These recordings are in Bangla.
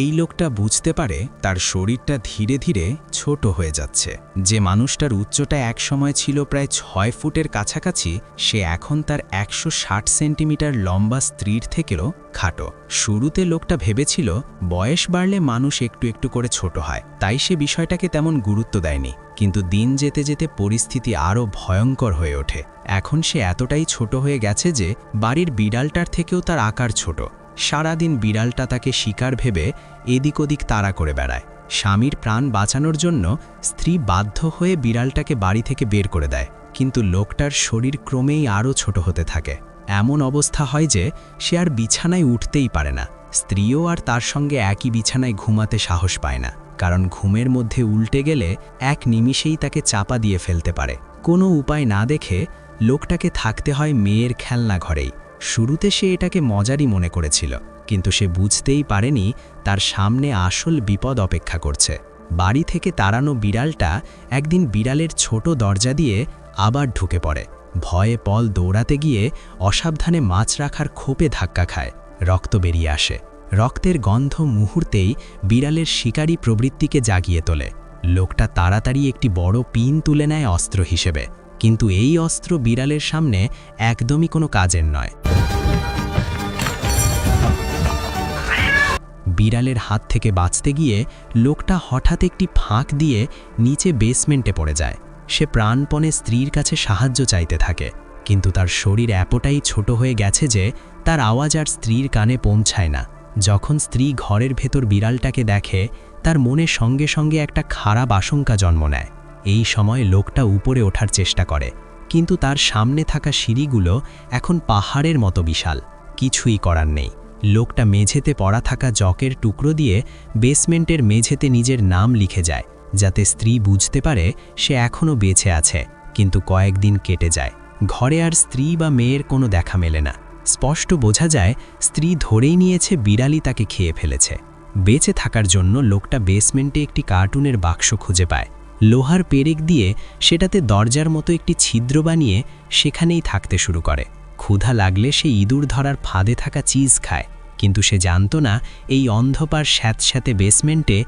এই লোকটা বুঝতে পারে তার শরীরটা ধীরে ধীরে ছোট হয়ে যাচ্ছে। যে মানুষটার উচ্চতা একসময় ছিল প্রায় 6 ফুটের কাছাকাছি, সে এখন তার 160 সেন্টিমিটার লম্বা স্ত্রীর থেকেও খাটো। শুরুতে লোকটা ভেবেছিল বয়স বাড়লে মানুষ একটু একটু করে ছোট হয়, তাই সে বিষয়টাকে তেমন গুরুত্ব দেয়নি। কিন্তু দিন যেতে যেতে পরিস্থিতি আরও ভয়ঙ্কর হয়ে ওঠে। এখন সে এতটাই ছোট হয়ে গেছে যে বাড়ির বিড়ালটার থেকেও তার আকার ছোট। সারাদিন বিড়ালটা তাকে শিকার ভেবে এদিক ওদিক তাড়া করে বেড়ায়। স্বামীর প্রাণ বাঁচানোর জন্য স্ত্রী বাধ্য হয়ে বিড়ালটাকে বাড়ি থেকে বের করে দেয়, কিন্তু লোকটার শরীর ক্রমেই আরও ছোট হতে থাকে। এমন অবস্থা হয় যে সে আর বিছানায় উঠতেই পারে না। স্ত্রীও আর তার সঙ্গে একই বিছানায় ঘুমাতে সাহস পায় না, কারণ ঘুমের মধ্যে উল্টে গেলে এক নিমিষেই তাকে চাপা দিয়ে ফেলতে পারে। কোনো উপায় না দেখে লোকটাকে থাকতে হয় মেয়ের খেলনা ঘরেই। শুরুতে সে এটাকে মজারই মনে করেছিল, কিন্তু সে বুঝতেই পারেনি তার সামনে আসল বিপদ অপেক্ষা করছে। বাড়ি থেকে তাড়ানো বিড়ালটা একদিন বিড়ালের ছোট দরজা দিয়ে আবার ঢুকে পড়ে। ভয়ে পল দৌড়াতে গিয়ে অসাবধানে মাছ রাখার খোপে ধাক্কা খায়। রক্ত বেরিয়ে আসে। রক্তের গন্ধ মুহূর্তেই বিড়ালের শিকারী প্রবৃত্তিকে জাগিয়ে তোলে। লোকটা তাড়াতাড়ি একটি বড় পিন তুলে নেয় অস্ত্র হিসেবে, কিন্তু এই অস্ত্র বিড়ালের সামনে একদমই কোনো কাজের নয়। বিড়ালের হাত থেকে বাঁচতে গিয়ে লোকটা হঠাৎ একটি ফাঁক দিয়ে নিচে বেসমেন্টে পড়ে যায়। সে প্রাণপণে স্ত্রীর কাছে সাহায্য চাইতে থাকে, কিন্তু তার শরীর এতটাই ছোট হয়ে গেছে যে তার আওয়াজ আর স্ত্রীর কানে পৌঁছায় না। যখন স্ত্রী ঘরের ভেতর বিড়ালটাকে দেখে, তার মনে সঙ্গে সঙ্গে একটা খারাপ আশঙ্কা জন্ম নেয়। এই সময় লোকটা উপরে ওঠার চেষ্টা করে, কিন্তু তার সামনে থাকা সিঁড়িগুলো এখন পাহাড়ের মতো বিশাল। কিছুই করার নেই। লোকটা মেঝেতে পড়া থাকা জকের টুকরো দিয়ে বেসমেন্টের মেঝেতে নিজের নাম লিখে যায়, যাতে স্ত্রী বুঝতে পারে সে এখনও বেঁচে আছে। কিন্তু কয়েকদিন কেটে যায়। ঘরে আর স্ত্রী বা মেয়ের কোনো দেখা মেলে না। স্পষ্ট বোঝা যায় স্ত্রী ধরেই নিয়েছে বিড়ালই তাকে খেয়ে ফেলেছে। বেঁচে থাকার জন্য লোকটা বেসমেন্টে একটি কার্টুনের বাক্স খুঁজে পায়। লোহার পেরেক দিয়ে সেটাতে দরজার মতো একটি ছিদ্র বানিয়ে সেখানেই থাকতে শুরু করে। ক্ষুধা লাগলে সে ইঁদুর ধরার ফাঁদে থাকা চিজ খায়, কিন্তু সে জানত না এই অন্ধকার স্যাঁতস্যাঁতে বেসমেন্টে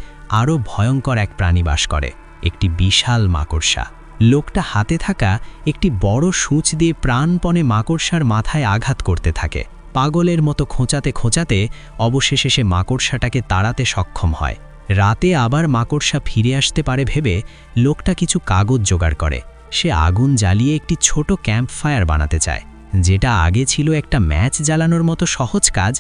আরও ভয়ঙ্কর এক প্রাণী বাস করে, একটি বিশাল মাকড়সা। লোকটা হাতে থাকা একটি বড় সূঁচ দিয়ে প্রাণপণে মাকড়সার মাথায় আঘাত করতে থাকে। পাগলের মতো খোঁচাতে খোঁচাতে অবশেষে সে মাকড়সাটাকে তাড়াতে সক্ষম হয়। রাতে আবার মাকড়সা ফিরে আসতে পারে ভেবে লোকটা কিছু কাগজ জোগাড় করে। সে আগুন জ্বালিয়ে একটি ছোট ক্যাম্প ফায়ার বানাতে চায়, যেটা আগে ছিল একটা ম্যাচ জ্বালানোর মতো সহজ কাজ।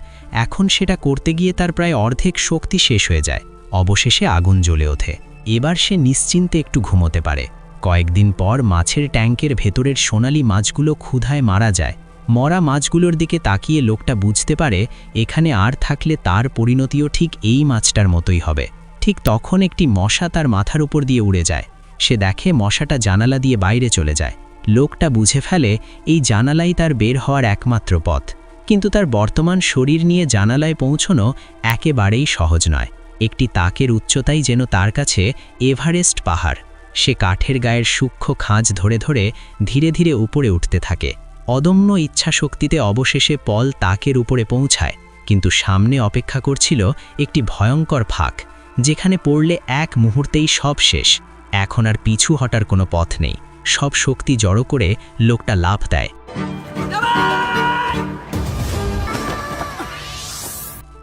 এখন সেটা করতে গিয়ে তার প্রায় অর্ধেক শক্তি শেষ হয়ে যায়। অবশেষে আগুন জ্বলে ওঠে। এবার সে নিশ্চিন্তে একটু ঘুমোতে পারে। কয়েকদিন পর মাছের ট্যাঙ্কের ভেতরের সোনালি মাছগুলো ক্ষুধায় মারা যায়। মরা মাছগুলোর দিকে তাকিয়ে লোকটা বুঝতে পারে এখানে আর থাকলে তার পরিণতিও ঠিক এই মাছটার মতোই হবে। ঠিক তখন একটি মশা তার মাথার উপর দিয়ে উড়ে যায়। সে দেখে মশাটা জানালা দিয়ে বাইরে চলে যায়। লোকটা বুঝে ফেলে এই জানালাই তার বের হওয়ার একমাত্র পথ, কিন্তু তার বর্তমান শরীর নিয়ে জানালায় পৌঁছনো একেবারেই সহজ নয়। একটি তাকের উচ্চতাই যেন তার কাছে এভারেস্ট পাহাড়। সে কাঠের গায়ের সূক্ষ্ম খাঁজ ধরে ধরে ধীরে ধীরে উপরে উঠতে থাকে। অদম্য ইচ্ছাশক্তিতে অবশেষে পল তাকের উপরে পৌঁছায়, কিন্তু সামনে অপেক্ষা করছিল একটি ভয়ঙ্কর ফাঁক, যেখানে পড়লে এক মুহূর্তেই সব শেষ। এখন আর পিছু হটার কোনো পথ নেই। সব শক্তি জড়ো করে লোকটা লাফ দেয়।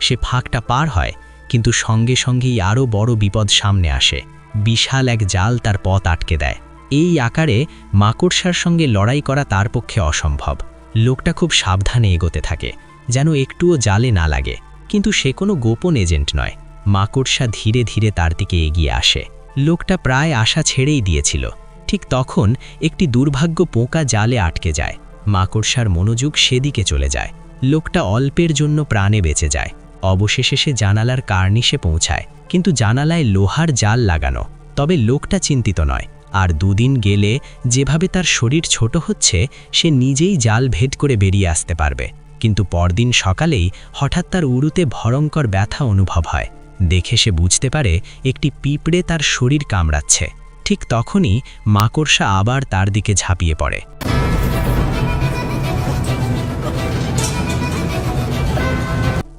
সে ফাঁকটা পার হয়, কিন্তু সঙ্গে সঙ্গেই আরও বড় বিপদ সামনে আসে। বিশাল এক জাল তার পথ আটকে দেয়। এই আকারে মাকড়সার সঙ্গে লড়াই করা তার পক্ষে অসম্ভব। লোকটা খুব সাবধানে এগোতে থাকে, যেন একটুও জালে না লাগে। কিন্তু সে কোনো গোপন এজেন্ট নয়। মাকড়সা ধীরে ধীরে তার দিকে এগিয়ে আসে। লোকটা প্রায় আশা ছেড়েই দিয়েছিল। ঠিক তখন একটি দুর্ভাগ্য পোকা জালে আটকে যায়। মাকড়সার মনোযোগ সেদিকে চলে যায়। লোকটা অল্পের জন্য প্রাণে বেঁচে যায়। অবশেষে সে জানালার কার্নিশে পৌঁছায়, কিন্তু জানালায় লোহার জাল লাগানো। তবে লোকটা চিন্তিত নয়। আর দুদিন গেলে যেভাবে তার শরীর ছোট হচ্ছে, সে নিজেই জাল ভেদ করে বেরিয়ে আসতে পারবে। কিন্তু পরদিন সকালেই হঠাৎ তার উরুতে ভয়ঙ্কর ব্যথা অনুভব হয়। দেখে সে বুঝতে পারে একটি পিঁপড়ে তার শরীর কামড়াচ্ছে। ঠিক তখনই মাকড়সা আবার তার দিকে ঝাঁপিয়ে পড়ে।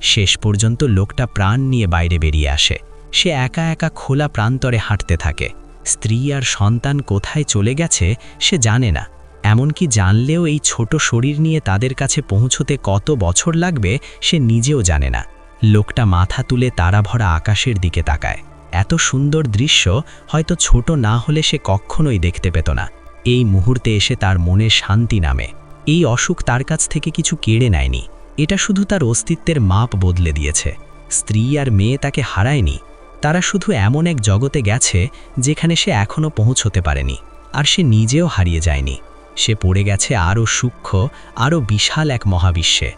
শেষ পর্যন্ত লোকটা প্রাণ নিয়ে বাইরে বেরিয়ে আসে। সে একা একা খোলা প্রান্তরে হাঁটতে থাকে। স্ত্রী আর সন্তান কোথায় চলে গেছে সে জানে না, এমনকি জানলেও এই ছোট শরীর নিয়ে তাদের কাছে পৌঁছতে কত বছর লাগবে সে নিজেও জানে না। লোকটা মাথা তুলে তারাভরা আকাশের দিকে তাকায়। এত সুন্দর দৃশ্য হয়তো ছোট না হলে সে কখনোই দেখতে পেত না। এই মুহূর্তে এসে তার মনে শান্তি নামে। এই অসুখ তার কাছ থেকে কিছু কেড়ে নেয়নি, এটা শুধু তার অস্তিত্বের মাপ বদলে দিয়েছে। স্ত্রী আর মেয়ে তাকে হারায়নি, তারা শুধু এমন এক জগতে গেছে যেখানে সে এখনও পৌঁছতে পারেনি। আর সে নিজেও হারিয়ে যায়নি, সে পড়ে গেছে আরও সূক্ষ্ম, আরও বিশাল এক মহাবিশ্বে।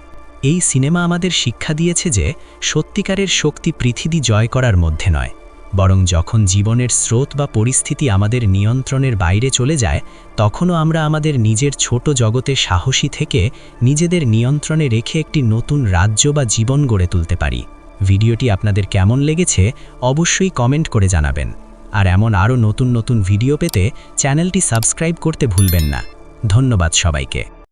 এই সিনেমা আমাদের শিক্ষা দিয়েছে যে সত্যিকারের শক্তি পৃথিবী জয় করার মধ্যে নয়, বরং যখন জীবনের স্রোত বা পরিস্থিতি আমাদের নিয়ন্ত্রণের বাইরে চলে যায়, তখনও আমরা আমাদের নিজের ছোট জগতে সাহসী থেকে নিজেদের নিয়ন্ত্রণে রেখে একটি নতুন রাজ্য বা জীবন গড়ে তুলতে পারি। ভিডিওটি আপনাদের কেমন লেগেছে অবশ্যই কমেন্ট করে জানাবেন। আর এমন আরও নতুন নতুন ভিডিও পেতে চ্যানেলটি সাবস্ক্রাইব করতে ভুলবেন না। ধন্যবাদ সবাইকে।